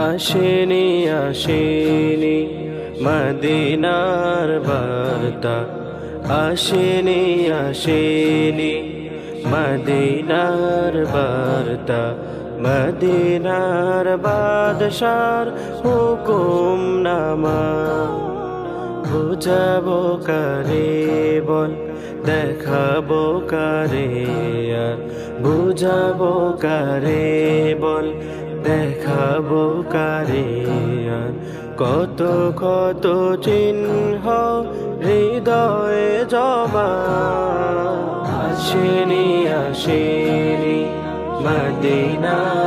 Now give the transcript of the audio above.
আসেনি আসেনি মদিনার বার্তা, আসেনি আসেনি মদিনার বার্তা। মদিনার বাদশার হুকুম নামা বুঝাবো কারে বল, দেখাবো কারে আর বুঝাবো কারে বল, দেখাবো কারে আর। কত কত চিহ্ন হৃদয়ে জমা, আসেনি আসেনি মদিনা।